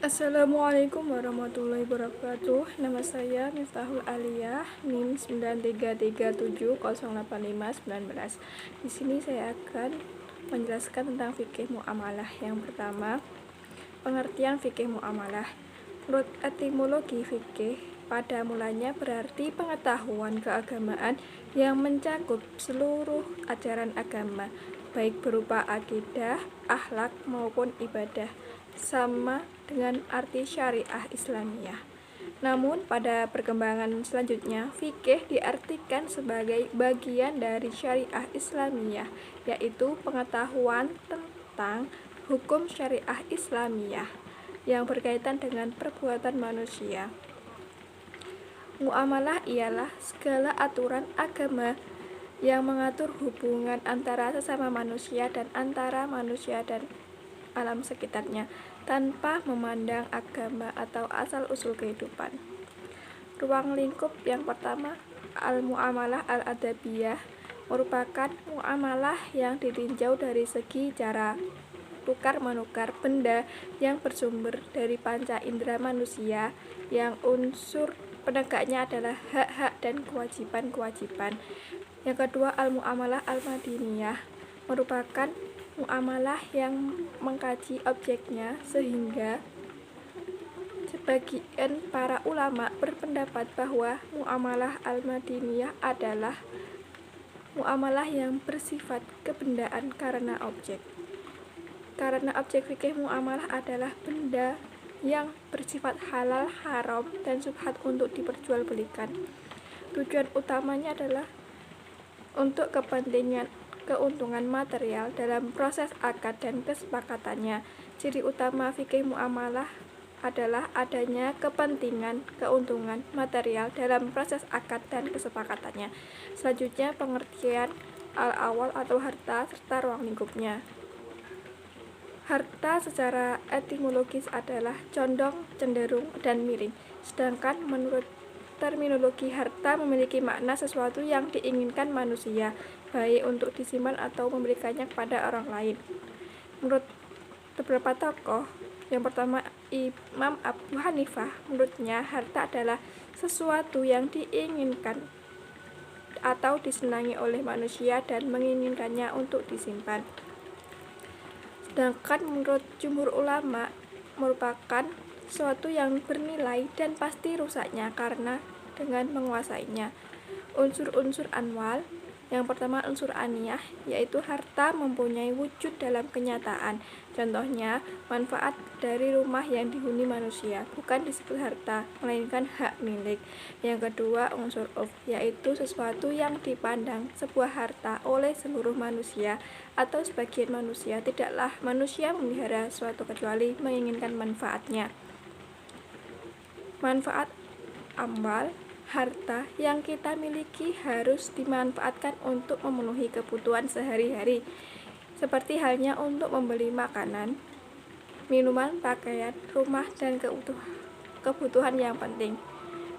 Assalamualaikum warahmatullahi wabarakatuh. Nama saya Miftahul Aliyah, NIM 933708519. Di sini saya akan menjelaskan tentang fikih muamalah. Yang pertama, pengertian fikih muamalah. Menurut etimologi fikih, pada mulanya berarti pengetahuan keagamaan yang mencakup seluruh ajaran agama, baik berupa akidah, akhlak maupun ibadah, sama dengan arti syariah Islamiyah. Namun pada perkembangan selanjutnya, fikih diartikan sebagai bagian dari syariah Islamiyah, yaitu pengetahuan tentang hukum syariah Islamiyah yang berkaitan dengan perbuatan manusia. Muamalah ialah segala aturan agama yang mengatur hubungan antara sesama manusia dan antara manusia dan alam sekitarnya, tanpa memandang agama atau asal-usul kehidupan. Ruang lingkup yang pertama, al-muamalah al-adabiyah, merupakan muamalah yang ditinjau dari segi cara tukar-menukar benda yang bersumber dari panca indera manusia, yang unsur penegaknya adalah hak-hak dan kewajiban-kewajiban. Yang kedua, al-muamalah al-madiniyah, merupakan muamalah yang mengkaji objeknya, sehingga sebagian para ulama berpendapat bahwa muamalah al-madiniyah adalah muamalah yang bersifat kebendaan karena objek. Karena objek fikih muamalah adalah benda yang bersifat halal, haram, dan subhat untuk diperjualbelikan. Tujuan utamanya adalah untuk kepentingan keuntungan material dalam proses akad dan kesepakatannya. Ciri utama fikih muamalah adalah adanya kepentingan keuntungan material dalam proses akad dan kesepakatannya. Selanjutnya, pengertian al-awal atau harta serta ruang lingkupnya. Harta secara etimologis adalah condong, cenderung, dan miring. Sedangkan menurut terminologi, harta memiliki makna sesuatu yang diinginkan manusia, baik untuk disimpan atau memberikannya kepada orang lain. Menurut beberapa tokoh, yang pertama Imam Abu Hanifah, menurutnya harta adalah sesuatu yang diinginkan atau disenangi oleh manusia dan menginginkannya untuk disimpan. Sedangkan menurut jumhur ulama, merupakan sesuatu yang bernilai dan pasti rusaknya karena dengan menguasainya. Unsur-unsur anwal, yang pertama unsur aniyah, yaitu harta mempunyai wujud dalam kenyataan. Contohnya, manfaat dari rumah yang dihuni manusia bukan disebut harta, melainkan hak milik. Yang kedua, unsur urf, yaitu sesuatu yang dipandang sebuah harta oleh seluruh manusia atau sebagian manusia. Tidaklah manusia memelihara suatu kecuali menginginkan manfaatnya. Manfaat amwal, harta yang kita miliki harus dimanfaatkan untuk memenuhi kebutuhan sehari-hari, seperti halnya untuk membeli makanan, minuman, pakaian, rumah, dan kebutuhan yang penting.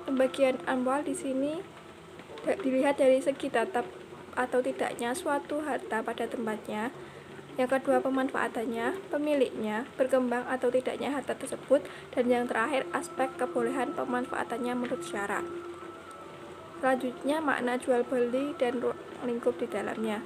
Pembagian amwal di sini dilihat dari segi tetap atau tidaknya suatu harta pada tempatnya. Yang kedua, pemanfaatannya, pemiliknya, berkembang atau tidaknya harta tersebut, dan yang terakhir, aspek kebolehan pemanfaatannya menurut syarak. Selanjutnya, makna jual beli dan ruang lingkup di dalamnya.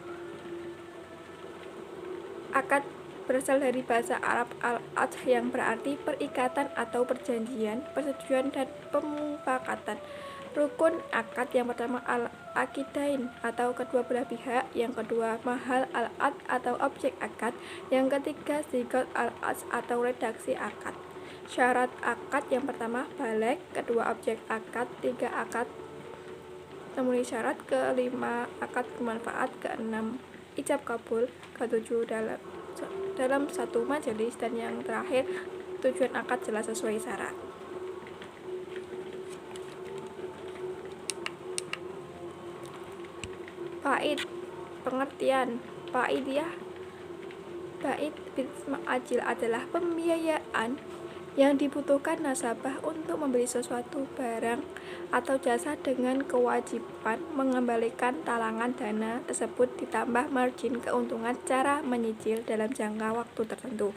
Akad berasal dari bahasa Arab al-aqd yang berarti perikatan atau perjanjian, persetujuan, dan pemufakatan. Rukun akad yang pertama al-aqidain atau kedua belah pihak, yang kedua mahal al-aqd atau objek akad, yang ketiga sigot al-aqd atau redaksi akad. Syarat akad yang pertama baligh, kedua objek akad, tiga akad memenuhi syarat, kelima akad bermanfaat, keenam ijab kabul, ketujuh dalam satu majelis, dan yang terakhir tujuan akad jelas sesuai syarat. Faid, pengertian faidiyah. Faid bisma ajil adalah pembiayaan yang dibutuhkan nasabah untuk membeli sesuatu barang atau jasa dengan kewajiban mengembalikan talangan dana tersebut ditambah margin keuntungan cara menyicil dalam jangka waktu tertentu.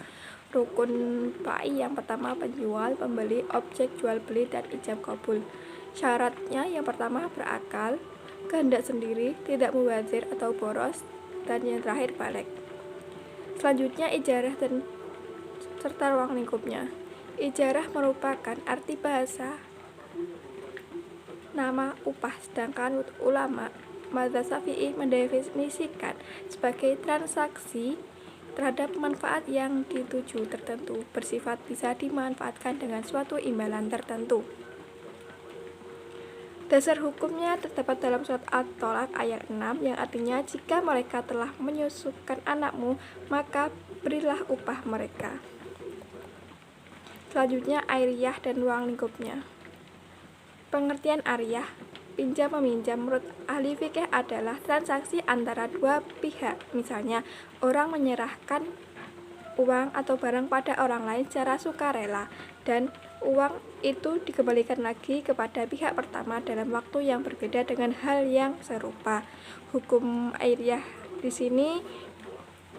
Rukun pai yang pertama penjual, pembeli, objek jual beli, dan ijab kabul. Syaratnya yang pertama berakal, kehendak sendiri, tidak mubazir atau boros, dan yang terakhir balik. Selanjutnya ijarah dan serta ruang lingkupnya. Ijarah merupakan arti bahasa nama upah, sedangkan ulama mazhab Syafi'i mendefinisikan sebagai transaksi terhadap manfaat yang dituju tertentu, bersifat bisa dimanfaatkan dengan suatu imbalan tertentu. Dasar hukumnya terdapat dalam surat At-Tolak ayat 6 yang artinya jika mereka telah menyusukan anakmu, maka berilah upah mereka. Selanjutnya airiyah dan ruang lingkupnya. Pengertian ariyah, pinjam meminjam menurut ahli fikih adalah transaksi antara dua pihak. Misalnya, orang menyerahkan uang atau barang pada orang lain secara sukarela dan uang itu dikembalikan lagi kepada pihak pertama dalam waktu yang berbeda dengan hal yang serupa. Hukum airiyah di sini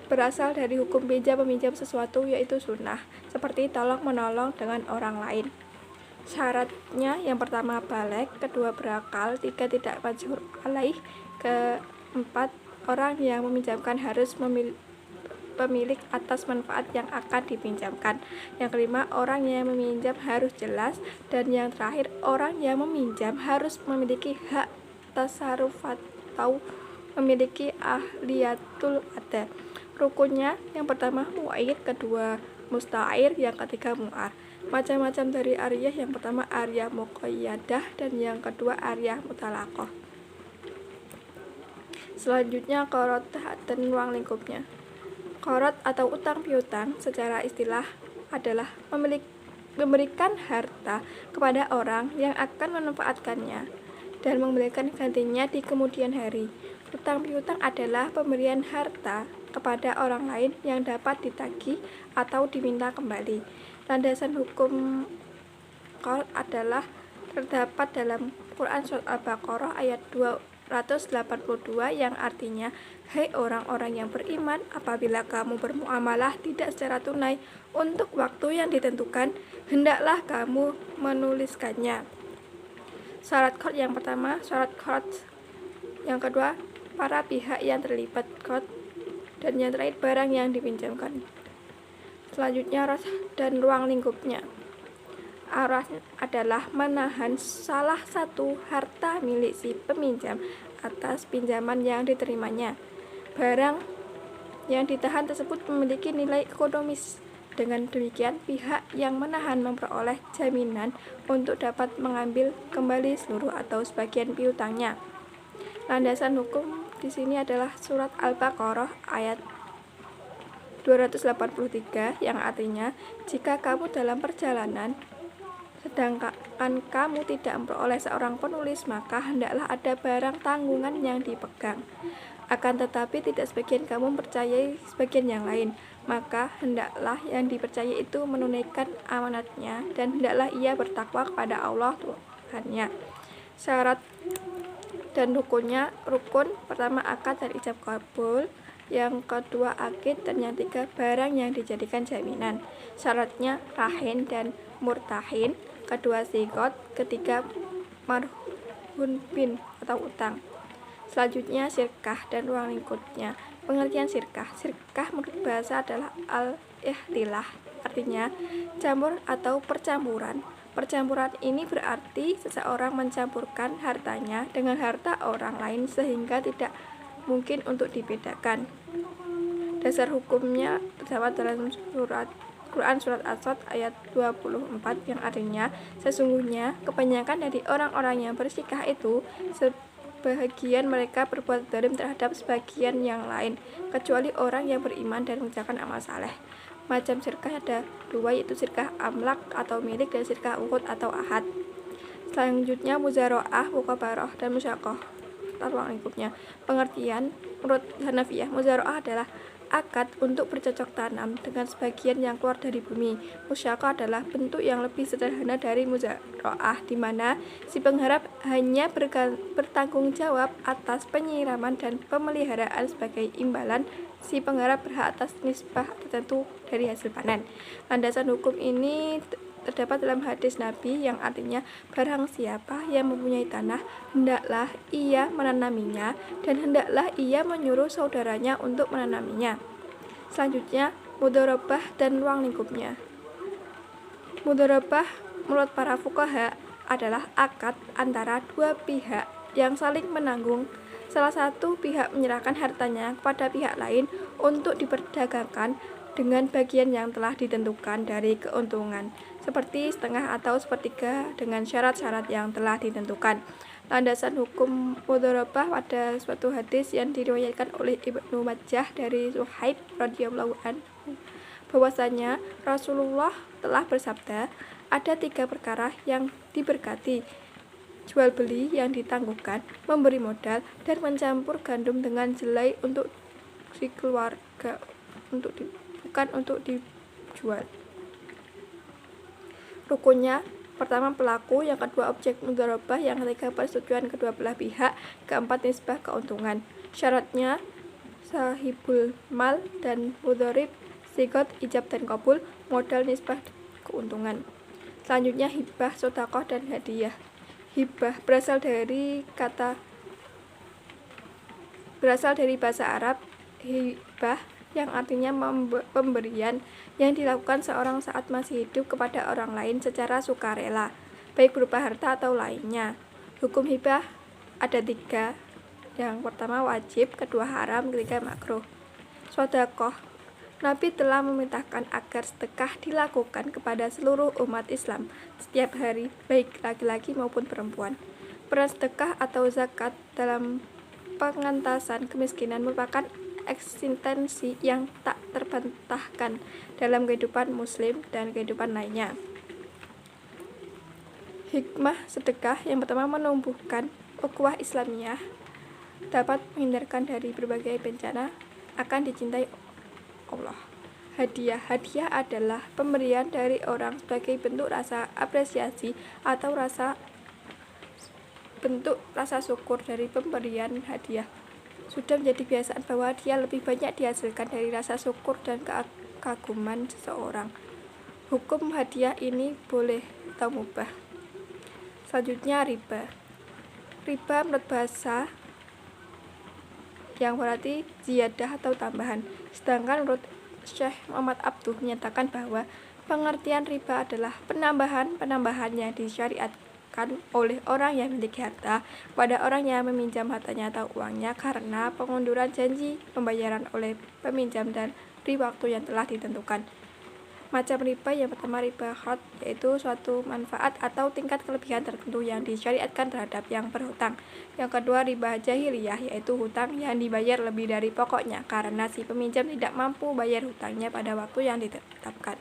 berasal dari hukum pinjam meminjam sesuatu, yaitu sunnah, seperti tolong menolong dengan orang lain. Syaratnya yang pertama balik, kedua berakal, tiga tidak majhur alaih, keempat orang yang meminjamkan harus pemilik atas manfaat yang akan dipinjamkan, yang kelima orang yang meminjam harus jelas, dan yang terakhir orang yang meminjam harus memiliki hak tasarruf atau memiliki ahliyatul ada. Rukunnya yang pertama mu'ayyid, kedua musta'ir, yang ketiga mu'ar. Macam-macam dari ariyah, yang pertama ariyah muqayyadah dan yang kedua ariyah mutalaqah. Selanjutnya qarad dan ruang lingkupnya. Qarad atau utang piutang secara istilah adalah memberikan harta kepada orang yang akan memanfaatkannya dan memberikan gantinya di kemudian hari. Utang piutang adalah pemberian harta kepada orang lain yang dapat ditagih atau diminta kembali. Landasan hukum qard adalah terdapat dalam Quran surat Al-Baqarah ayat 282 yang artinya, hai orang-orang yang beriman, apabila kamu bermuamalah tidak secara tunai untuk waktu yang ditentukan, hendaklah kamu menuliskannya. Syarat qard yang pertama syarat qard, yang kedua para pihak yang terlibat qard, dan yang terakhir barang yang dipinjamkan. Selanjutnya aras dan ruang lingkupnya. Aras adalah menahan salah satu harta milik si peminjam atas pinjaman yang diterimanya. Barang yang ditahan tersebut memiliki nilai ekonomis. Dengan demikian, pihak yang menahan memperoleh jaminan untuk dapat mengambil kembali seluruh atau sebagian piutangnya. Landasan hukum di sini adalah surat Al-Baqarah ayat 283 yang artinya, jika kamu dalam perjalanan sedangkan kamu tidak memperoleh seorang penulis, maka hendaklah ada barang tanggungan yang dipegang. Akan tetapi tidak sebagian kamu mempercayai sebagian yang lain, maka hendaklah yang dipercayai itu menunaikan amanatnya dan hendaklah ia bertakwa kepada Allah Tuhannya. Syarat dan rukunnya, rukun pertama akad dan ijab kabul, yang kedua akid, dan yang tiga barang yang dijadikan jaminan. Syaratnya rahin dan murtahin, kedua sigot, ketiga marhun bin atau utang. Selanjutnya sirkah dan ruang lingkupnya. Pengertian sirkah. Sirkah menurut bahasa adalah al-ihtilah, artinya campur atau percampuran. Percampuran ini berarti seseorang mencampurkan hartanya dengan harta orang lain sehingga tidak mungkin untuk dibedakan. Dasar hukumnya terdapat dalam Quran surat As-Sad ayat 24 yang artinya, sesungguhnya kebanyakan dari orang-orang yang bersikah itu sebahagian mereka berbuat zalim terhadap sebagian yang lain, kecuali orang yang beriman dan mengerjakan amal saleh. Macam sirkah ada dua, yaitu sirkah amlak atau milik dan sirkah uqud atau ahad. Selanjutnya muzaroah, mukabarah, dan musyakoh. Ruang lingkupnya. Pengertian menurut Hanafiyah, muzaroah adalah akad untuk bercocok tanam dengan sebagian yang keluar dari bumi. Musyakoh adalah bentuk yang lebih sederhana dari muzaroah, di mana si pengharap hanya bertanggung jawab atas penyiraman dan pemeliharaan sebagai imbalan si penggarap berhak atas nisbah tertentu dari hasil panen. Landasan hukum ini terdapat dalam hadis Nabi yang artinya barang siapa yang mempunyai tanah, hendaklah ia menanaminya dan hendaklah ia menyuruh saudaranya untuk menanaminya. Selanjutnya, mudharabah dan ruang lingkupnya. Mudharabah menurut para fuqaha adalah akad antara dua pihak yang saling menanggung. Salah satu pihak menyerahkan hartanya kepada pihak lain untuk diperdagangkan dengan bagian yang telah ditentukan dari keuntungan, seperti setengah atau sepertiga dengan syarat-syarat yang telah ditentukan. Landasan hukum mudharabah pada suatu hadis yang diriwayatkan oleh Ibnu Majah dari Suhaib radhiyallahu anhu bahwasanya Rasulullah telah bersabda, ada 3 perkara yang diberkati: jual beli yang ditangguhkan, memberi modal, dan mencampur gandum dengan jelai untuk dikeluarga, bukan untuk dijual. Rukunnya, pertama pelaku, yang kedua objek mudharabah, yang ketiga persetujuan kedua belah pihak, keempat nisbah keuntungan. Syaratnya sahibul mal dan mudharib, sigot ijab dan qabul, modal nisbah keuntungan. Selanjutnya hibah, sedekah dan hadiah. Hibah berasal dari bahasa Arab hibah yang artinya pemberian yang dilakukan seorang saat masih hidup kepada orang lain secara sukarela, baik berupa harta atau lainnya. Hukum hibah ada 3. Yang pertama wajib, kedua haram, ketiga makruh. Sedekah. Nabi telah memerintahkan agar sedekah dilakukan kepada seluruh umat Islam setiap hari, baik laki-laki maupun perempuan. Peran sedekah atau zakat dalam pengentasan kemiskinan merupakan eksistensi yang tak terbantahkan dalam kehidupan muslim dan kehidupan lainnya. Hikmah sedekah yang pertama menumbuhkan ukhuwah Islamiyah, dapat menghindarkan dari berbagai bencana, akan dicintai Allah. Hadiah adalah pemberian dari orang sebagai bentuk rasa apresiasi atau bentuk rasa syukur dari pemberian hadiah. Sudah menjadi kebiasaan bahwa dia lebih banyak dihasilkan dari rasa syukur dan kekaguman seseorang. Hukum hadiah ini boleh atau mubah. Selanjutnya riba. Riba menurut bahasa yang berarti ziyadah atau tambahan. Sedangkan menurut Syekh Muhammad Abduh menyatakan bahwa pengertian riba adalah penambahan yang disyariatkan oleh orang yang memiliki harta pada orang yang meminjam hartanya atau uangnya karena pengunduran janji pembayaran oleh peminjam dan di waktu yang telah ditentukan. Macam riba yang pertama riba khad, yaitu suatu manfaat atau tingkat kelebihan tertentu yang disyariatkan terhadap yang berhutang. Yang kedua riba jahiliyah, yaitu hutang yang dibayar lebih dari pokoknya karena si peminjam tidak mampu bayar hutangnya pada waktu yang ditetapkan.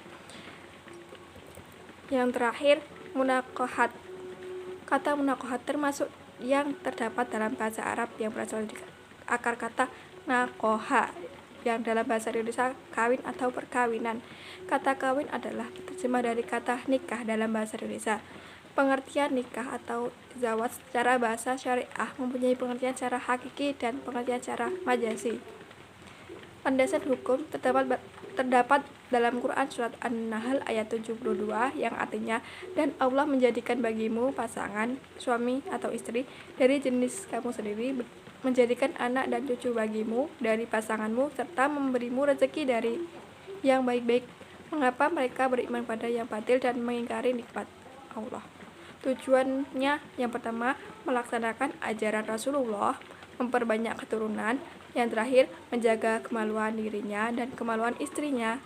Yang terakhir munaqahat. Kata munaqahat termasuk yang terdapat dalam bahasa Arab yang berasal dari akar kata naqoha, yang dalam bahasa Indonesia kawin atau perkawinan. Kata kawin adalah terjemah dari kata nikah dalam bahasa Indonesia. Pengertian nikah atau zawaj secara bahasa syariah mempunyai pengertian secara hakiki dan pengertian secara majazi. Landasan hukum terdapat dalam Quran surat An-Nahl ayat 72 yang artinya, dan Allah menjadikan bagimu pasangan, suami atau istri dari jenis kamu sendiri, menjadikan anak dan cucu bagimu dari pasanganmu, serta memberimu rezeki dari yang baik-baik. Mengapa mereka beriman pada yang batil dan mengingkari nikmat Allah? Tujuannya yang pertama melaksanakan ajaran Rasulullah, memperbanyak keturunan. Yang terakhir menjaga kemaluan dirinya dan kemaluan istrinya,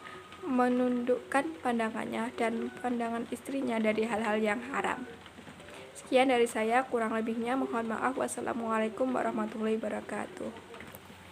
menundukkan pandangannya dan pandangan istrinya dari hal-hal yang haram. Sekian dari saya, kurang lebihnya mohon maaf. Wassalamualaikum warahmatullahi wabarakatuh.